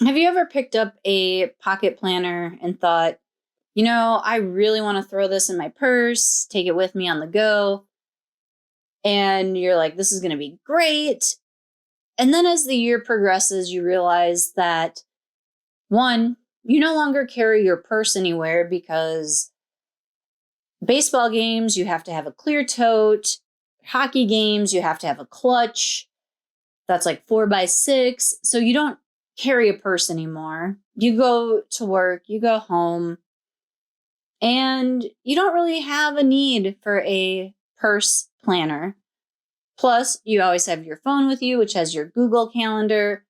Have you ever picked up a pocket planner and thought, I really want to throw this in my purse, take it with me on the go. And you're like, this is going to be great. And then as the year progresses, you realize that one, you no longer carry your purse anywhere because baseball games, you have to have a clear tote. Hockey games, you have to have a clutch. That's like 4x6. So you don't carry a purse anymore. You go to work, you go home, and you don't really have a need for a purse planner. Plus, you always have your phone with you, which has your Google Calendar.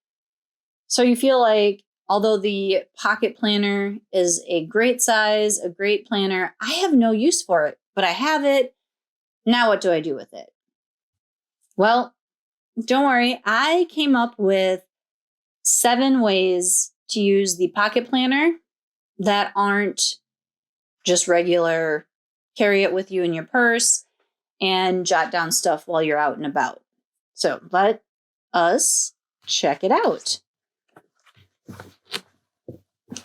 So you feel like, although the pocket planner is a great size, a great planner, I have no use for it, but I have it. Now what do I do with it? Well, don't worry. I came up with 7 ways to use the pocket planner that aren't just regular carry it with you in your purse and jot down stuff while you're out and about. So let us check it out.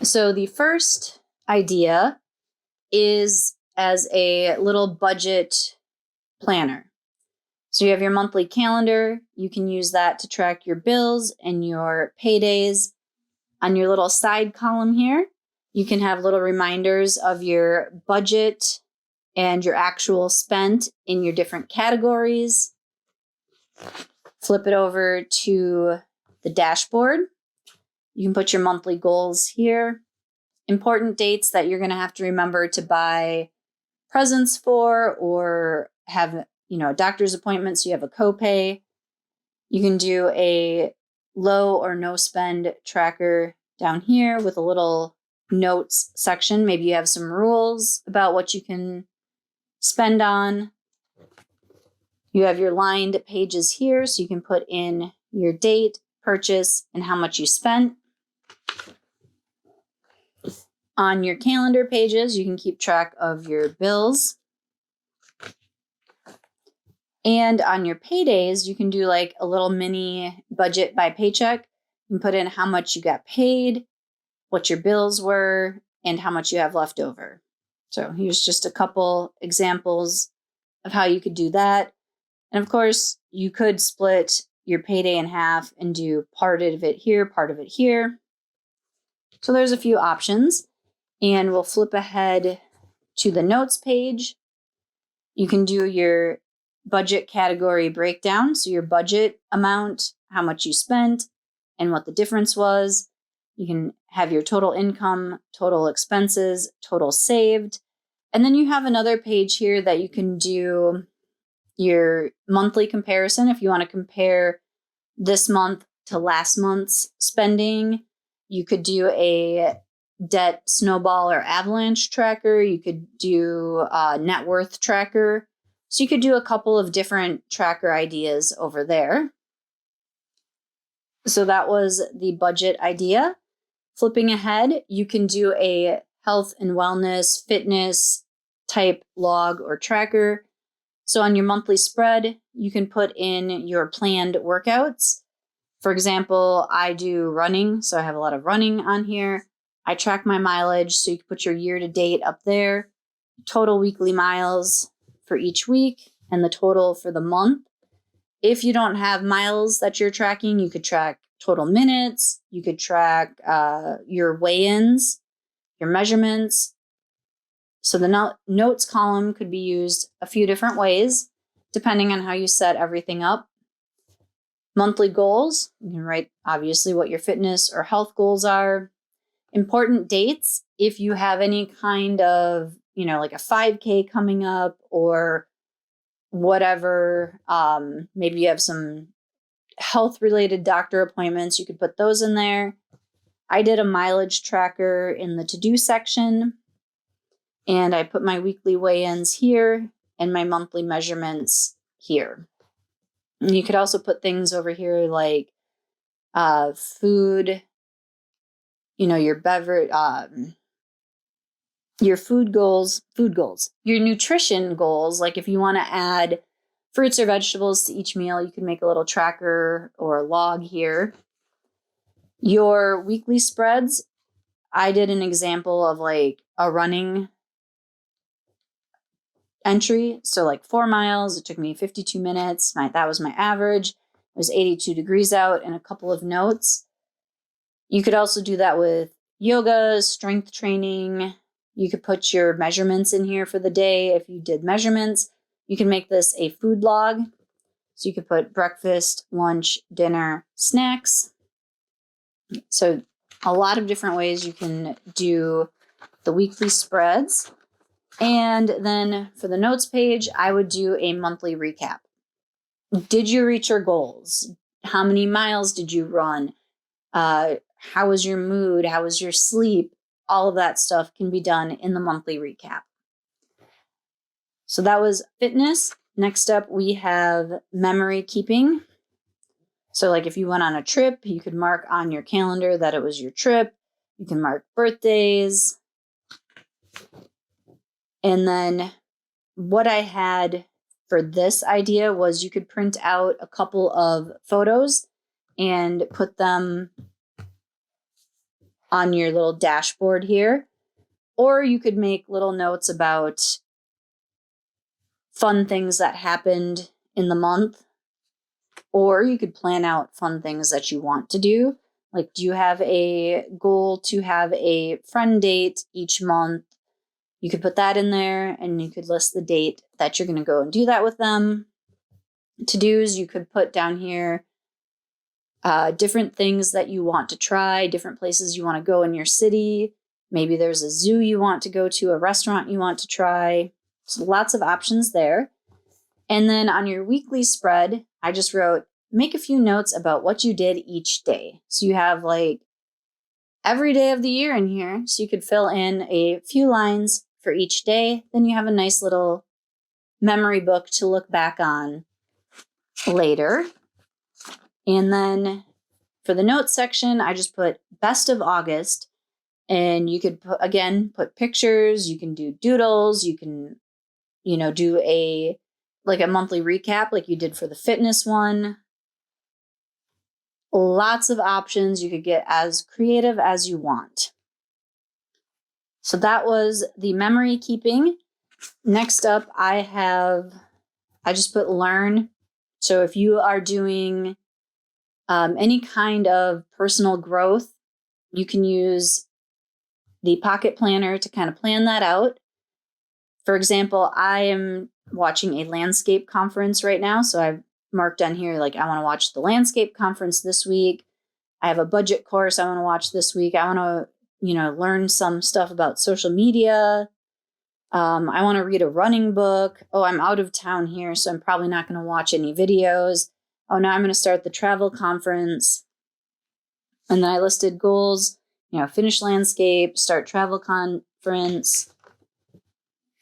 So the first idea is as a little budget planner. So you have your monthly calendar. You can use that to track your bills and your paydays. On your little side column here, you can have little reminders of your budget and your actual spent in your different categories. Flip it over to the dashboard. You can put your monthly goals here. Important dates that you're going to have to remember to buy presents for or have, a doctor's appointment so you have a copay. You can do a low or no spend tracker down here with a little notes section. Maybe you have some rules about what you can spend on. You have your lined pages here, so you can put in your date, purchase, and how much you spent. On your calendar pages, you can keep track of your bills. And on your paydays, you can do like a little mini budget by paycheck. You can put in how much you got paid, what your bills were, and how much you have left over. So here's just a couple examples of how you could do that. And of course, you could split your payday in half and do part of it here, part of it here. So there's a few options. And we'll flip ahead to the notes page. You can do your budget category breakdown. So your budget amount, how much you spent, and what the difference was. You can have your total income, total expenses, total saved. And then you have another page here that you can do your monthly comparison. If you want to compare this month to last month's spending, you could do a debt snowball or avalanche tracker. You could do a net worth tracker. So you could do a couple of different tracker ideas over there. So that was the budget idea. Flipping ahead, you can do a health and wellness, fitness type log or tracker. So on your monthly spread, you can put in your planned workouts. For example, I do running, so I have a lot of running on here. I track my mileage, so you can put your year to date up there, total weekly miles for each week, and the total for the month. If you don't have miles that you're tracking, you could track total minutes. You could track your weigh-ins, your measurements. So the notes column could be used a few different ways, depending on how you set everything up. Monthly goals, you can write obviously what your fitness or health goals are. Important dates, if you have any kind of, like a 5K coming up or whatever, maybe you have some health related doctor appointments, you could put those in there. I did a mileage tracker in the to-do section, and I put my weekly weigh-ins here and my monthly measurements here. And you could also put things over here like food, your beverage, your food goals, your nutrition goals. Like if you want to add fruits or vegetables to each meal, you can make a little tracker or log here. Your weekly spreads, I did an example of like a running entry. So like 4 miles, it took me 52 minutes. That was my average. It was 82 degrees out, and a couple of notes. You could also do that with yoga, strength training. You could put your measurements in here for the day. If you did measurements, you can make this a food log. So you could put breakfast, lunch, dinner, snacks. So a lot of different ways you can do the weekly spreads. And then for the notes page, I would do a monthly recap. Did you reach your goals? How many miles did you run? How was your mood? How was your sleep? All of that stuff can be done in the monthly recap. So that was fitness. Next up, we have memory keeping. So like if you went on a trip, you could mark on your calendar that it was your trip. You can mark birthdays. And then what I had for this idea was you could print out a couple of photos and put them on your little dashboard here. Or you could make little notes about fun things that happened in the month. Or you could plan out fun things that you want to do. Like, do you have a goal to have a friend date each month? You could put that in there, and you could list the date that you're going to go and do that with them. To-dos, you could put down here different things that you want to try, different places you want to go in your city. Maybe there's a zoo you want to go to, a restaurant you want to try. So lots of options there. And then on your weekly spread, I just wrote, make a few notes about what you did each day. So you have like every day of the year in here. So you could fill in a few lines for each day. Then you have a nice little memory book to look back on later. And then for the notes section, I just put best of August. And you could put pictures. You can do doodles. You can, do a monthly recap like you did for the fitness one. Lots of options. You could get as creative as you want. So that was the memory keeping. Next up, I just put learn. So if you are doing any kind of personal growth, you can use the Pocket Planner to kind of plan that out. For example, I am watching a landscape conference right now. So I've marked on here, like, I want to watch the landscape conference this week. I have a budget course I want to watch this week. I want to, learn some stuff about social media. I want to read a running book. Oh, I'm out of town here, so I'm probably not going to watch any videos. Oh, now I'm going to start the travel conference. And then I listed goals, finish landscape, start travel conference.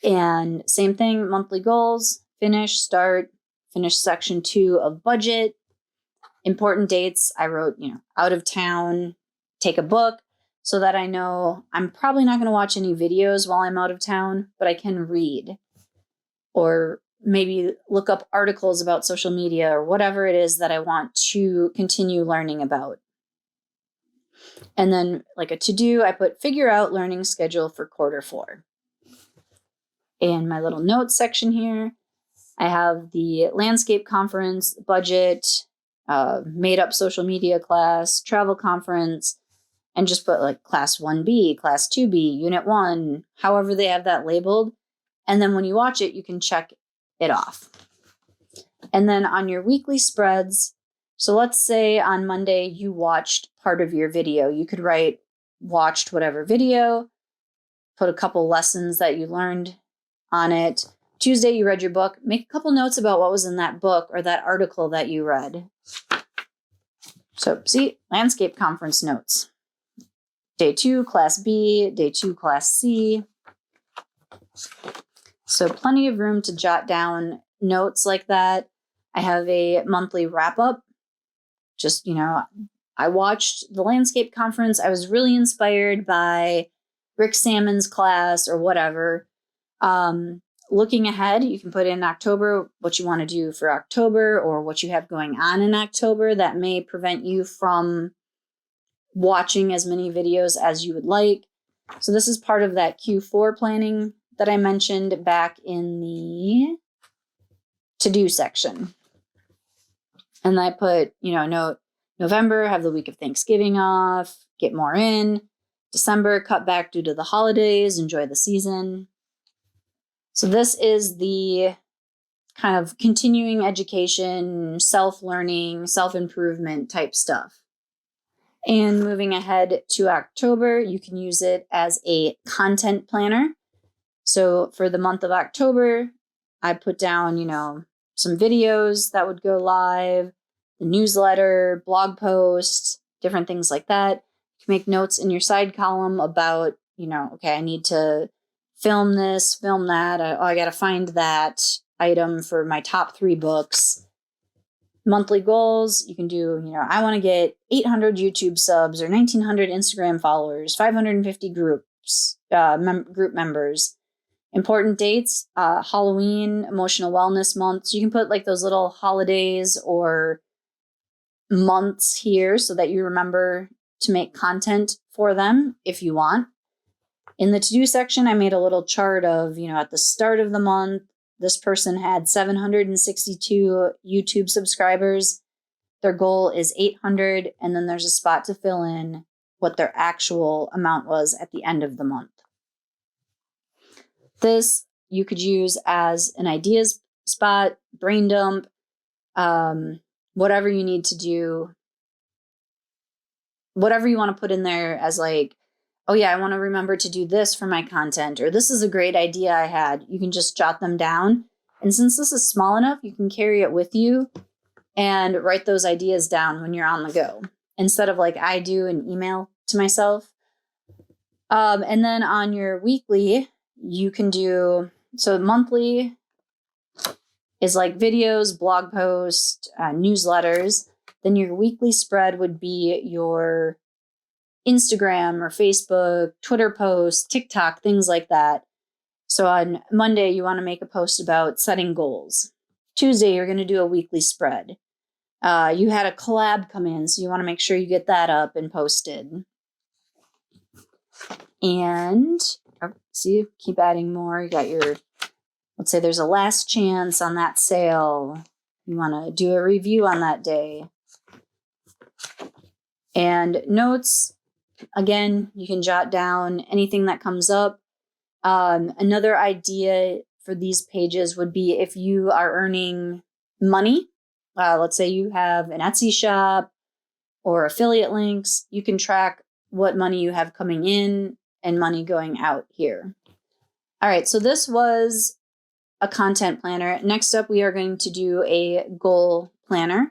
And same thing, monthly goals, finish section 2 of budget. Important dates, I wrote, out of town, take a book, so that I know I'm probably not going to watch any videos while I'm out of town, but I can read. Or maybe look up articles about social media or whatever it is that I want to continue learning about. And then like a to-do, I put figure out learning schedule for quarter 4. In my little notes section here, I have the landscape conference, budget, made up social media class, travel conference, and just put like class 1B, class 2B, unit 1, however they have that labeled. And then when you watch it, you can check it off. And then on your weekly spreads, so let's say on Monday you watched part of your video. You could write watched whatever video, put a couple lessons that you learned on it. Tuesday, you read your book. Make a couple notes about what was in that book or that article that you read. So see, landscape conference notes. Day 2, class B. Day 2, class C. So plenty of room to jot down notes like that. I have a monthly wrap up. Just, I watched the landscape conference. I was really inspired by Rick Salmon's class or whatever. Looking ahead, you can put in October what you want to do for October or what you have going on in October that may prevent you from watching as many videos as you would like. So this is part of that Q4 planning that I mentioned back in the to-do section. And I put, note November, have the week of Thanksgiving off, get more in. December, cut back due to the holidays, enjoy the season. So this is the kind of continuing education, self-learning, self-improvement type stuff. And moving ahead to October, you can use it as a content planner. So for the month of October, I put down, some videos that would go live, the newsletter, blog posts, different things like that. You can make notes in your side column about, okay, I need to film this, film that. I got to find that item for my top 3 books. Monthly goals, you can do, I want to get 800 YouTube subs or 1,900 Instagram followers, 550 groups, group members. Important dates, Halloween, emotional wellness month. So you can put like those little holidays or months here so that you remember to make content for them if you want. In the to-do section, I made a little chart of, at the start of the month, this person had 762 YouTube subscribers. Their goal is 800, and then there's a spot to fill in what their actual amount was at the end of the month. This you could use as an ideas spot, brain dump, whatever you need to do, whatever you want to put in there as like, oh yeah, I want to remember to do this for my content, or this is a great idea I had. You can just jot them down. And since this is small enough, you can carry it with you and write those ideas down when you're on the go, instead of like I do an email to myself. And then on your weekly, you can do, so monthly is like videos, blog posts, newsletters. Then your weekly spread would be your Instagram or Facebook, Twitter posts, TikTok, things like that. So on Monday, you want to make a post about setting goals. Tuesday, you're going to do a weekly spread. You had a collab come in, so you want to make sure you get that up and posted. And see, keep adding more. You got your, let's say there's a last chance on that sale. You want to do a review on that day. And notes, again, you can jot down anything that comes up. Another idea for these pages would be if you are earning money. Let's say you have an Etsy shop or affiliate links. You can track what money you have coming in and money going out here. All right, so this was a content planner. Next up, we are going to do a goal planner.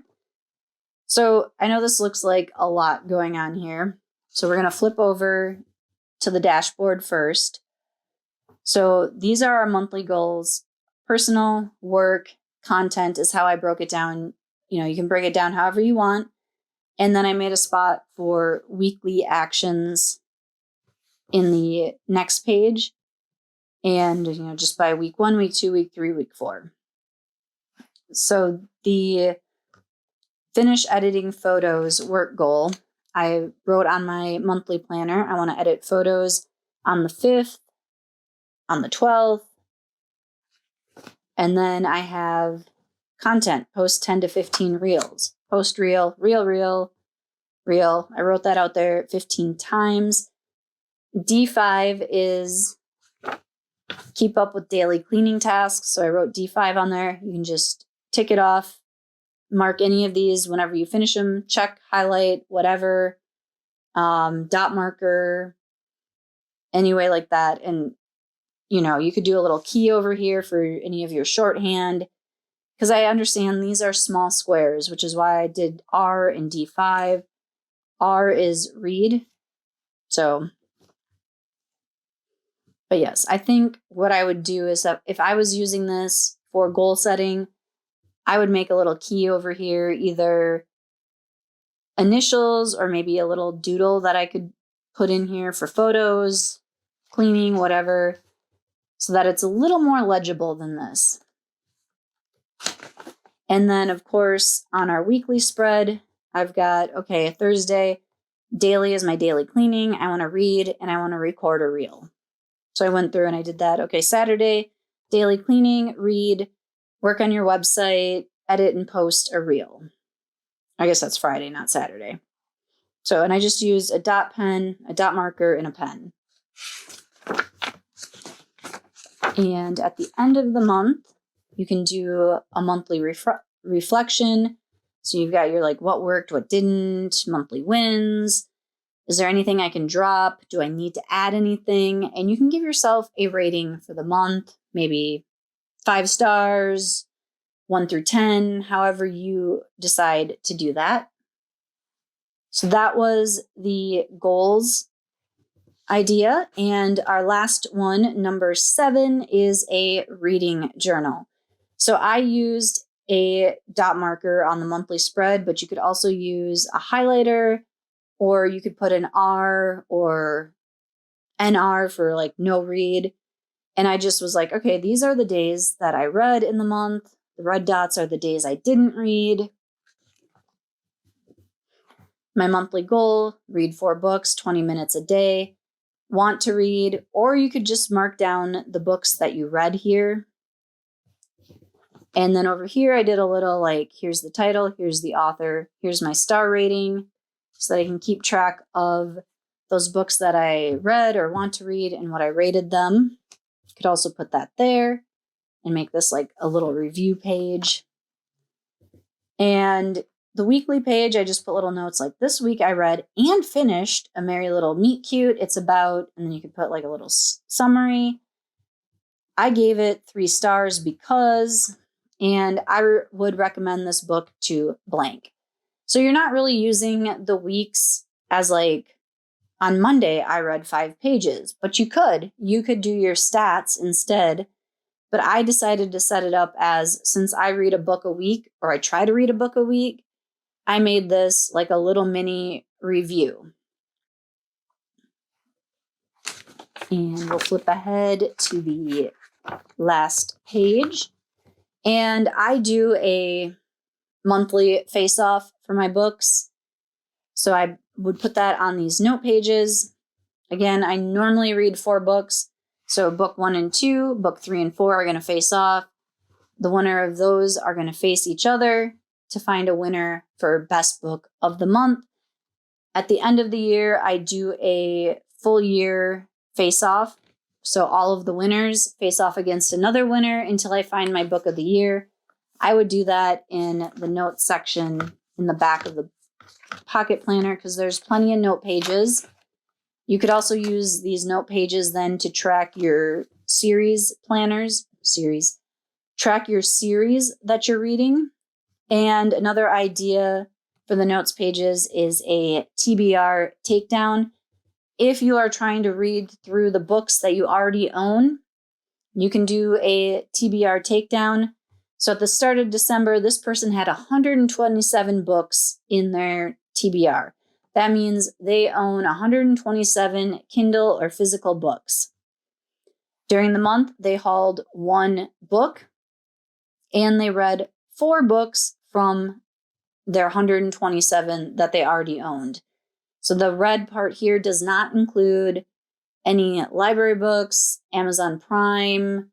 So I know this looks like a lot going on here. So we're going to flip over to the dashboard first. So these are our monthly goals. Personal, work, content is how I broke it down. You can break it down however you want. And then I made a spot for weekly actions in the next page. And, just by week 1, week 2, week 3, week 4. So the finish editing photos work goal, I wrote on my monthly planner, I want to edit photos on the 5th, on the 12th. And then I have content, post 10 to 15 reels. Post reel, reel. I wrote that out there 15 times. D5 is keep up with daily cleaning tasks. So I wrote D5 on there. You can just tick it off, mark any of these whenever you finish them, check, highlight, whatever, dot marker, any way like that. And, you could do a little key over here for any of your shorthand, because I understand these are small squares, which is why I did R and D5. R is read. So, but yes, I think what I would do is that if I was using this for goal setting, I would make a little key over here, either initials or maybe a little doodle that I could put in here for photos, cleaning, whatever, so that it's a little more legible than this. And then, of course, on our weekly spread, I've got, okay, Thursday, daily is my daily cleaning. I want to read and I want to record a reel. So I went through and I did that. Okay, Saturday, daily cleaning, read, work on your website, edit and post a reel. I guess that's Friday, not Saturday. So, and I just used a dot pen, a dot marker, and a pen. And at the end of the month, you can do a monthly reflection. So you've got your like what worked, what didn't, monthly wins. Is there anything I can drop? Do I need to add anything? And you can give yourself a rating for the month, maybe 5 stars, 1 through 10, however you decide to do that. So that was the goals idea. And our last one, number 7, is a reading journal. So I used a dot marker on the monthly spread, but you could also use a highlighter, or you could put an R or NR for like no read. And I just was like, okay, these are the days that I read in the month. The red dots are the days I didn't read. My monthly goal, read 4 books, 20 minutes a day. Want to read, or you could just mark down the books that you read here. And then over here, I did a little like, here's the title, here's the author, here's my star rating, so that I can keep track of those books that I read or want to read and what I rated them. You could also put that there and make this like a little review page. And the weekly page, I just put little notes like this week I read and finished A Merry Little Meet Cute. It's about, and then you could put like a little summary. I gave it 3 stars because, and I would recommend this book to blank. So you're not really using the weeks as like, on Monday, I read 5 pages, but you could do your stats instead. But I decided to set it up as, since I read a book a week, or I try to read a book a week, I made this like a little mini review. And we'll flip ahead to the last page. And I do a monthly face-off for my books. So I would put that on these note pages. Again, I normally read 4 books. So book 1 and 2, book 3 and 4 are going to face off. The winner of those are going to face each other to find a winner for best book of the month. At the end of the year, I do a full year face-off. So all of the winners face off against another winner until I find my book of the year. I would do that in the notes section in the back of the pocket planner because there's plenty of note pages. You could also use these note pages then to track your series planners, track your series that you're reading. And another idea for the notes pages is a TBR takedown. If you are trying to read through the books that you already own, you can do a TBR takedown. So at the start of December, this person had 127 books in their TBR. That means they own 127 Kindle or physical books. During the month, they hauled 1 book and they read 4 books from their 127 that they already owned. So the red part here does not include any library books, Amazon Prime,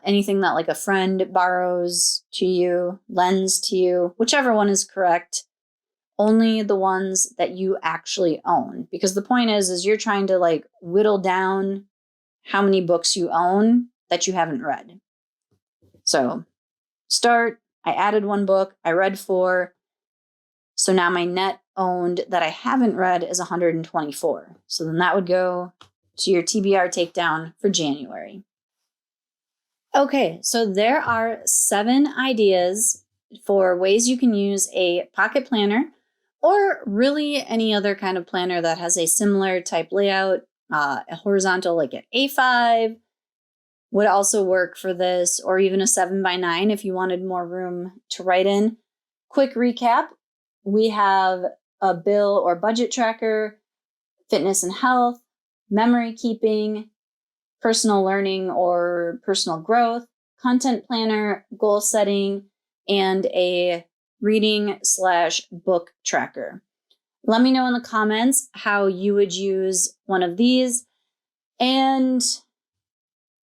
anything that like a friend borrows to you, lends to you, whichever one is correct. Only the ones that you actually own. Because the point is you're trying to like whittle down how many books you own that you haven't read. So start, I added 1 book, I read 4. So now my net owned that I haven't read is 124. So then that would go to your TBR takedown for January. Okay, so there are 7 ideas for ways you can use a pocket planner or really any other kind of planner that has a similar type layout. A horizontal like an A5 would also work for this, or even a 7x9 if you wanted more room to write in. Quick recap, we have a bill or budget tracker, fitness and health, memory keeping, personal learning or personal growth, content planner, goal setting, and a reading/book tracker. Let me know in the comments how you would use one of these, and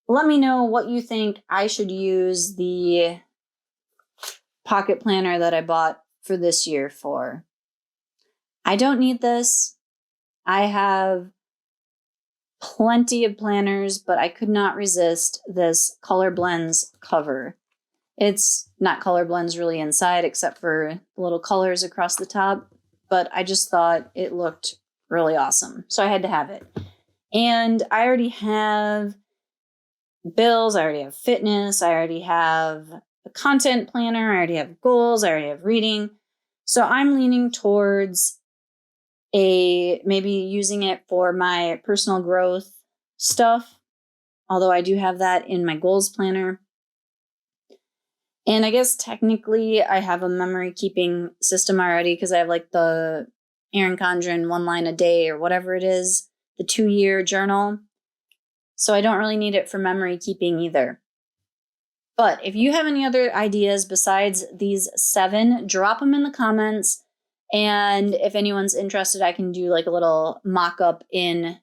let me know what you think I should use the pocket planner that I bought for this year for. I don't need this. I have plenty of planners, but I could not resist this Color Blends cover. It's not Color Blends really inside except for little colors across the top, but I just thought it looked really awesome. So I had to have it. And I already have bills, I already have fitness, I already have a content planner, I already have goals, I already have reading. So I'm leaning towards maybe using it for my personal growth stuff, although I do have that in my goals planner. And I guess technically I have a memory keeping system already because I have like the Erin Condren 1 line a day or whatever it is, the 2-year journal. So I don't really need it for memory keeping either. But if you have any other ideas besides these 7, drop them in the comments. And if anyone's interested, I can do like a little mock-up in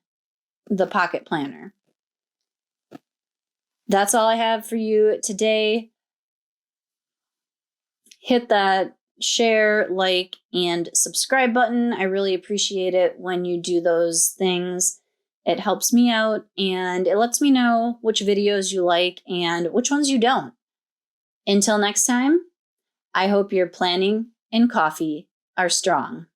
the pocket planner. That's all I have for you today. Hit that share, like, and subscribe button. I really appreciate it when you do those things. It helps me out and it lets me know which videos you like and which ones you don't. Until next time, I hope your planning and coffee are strong.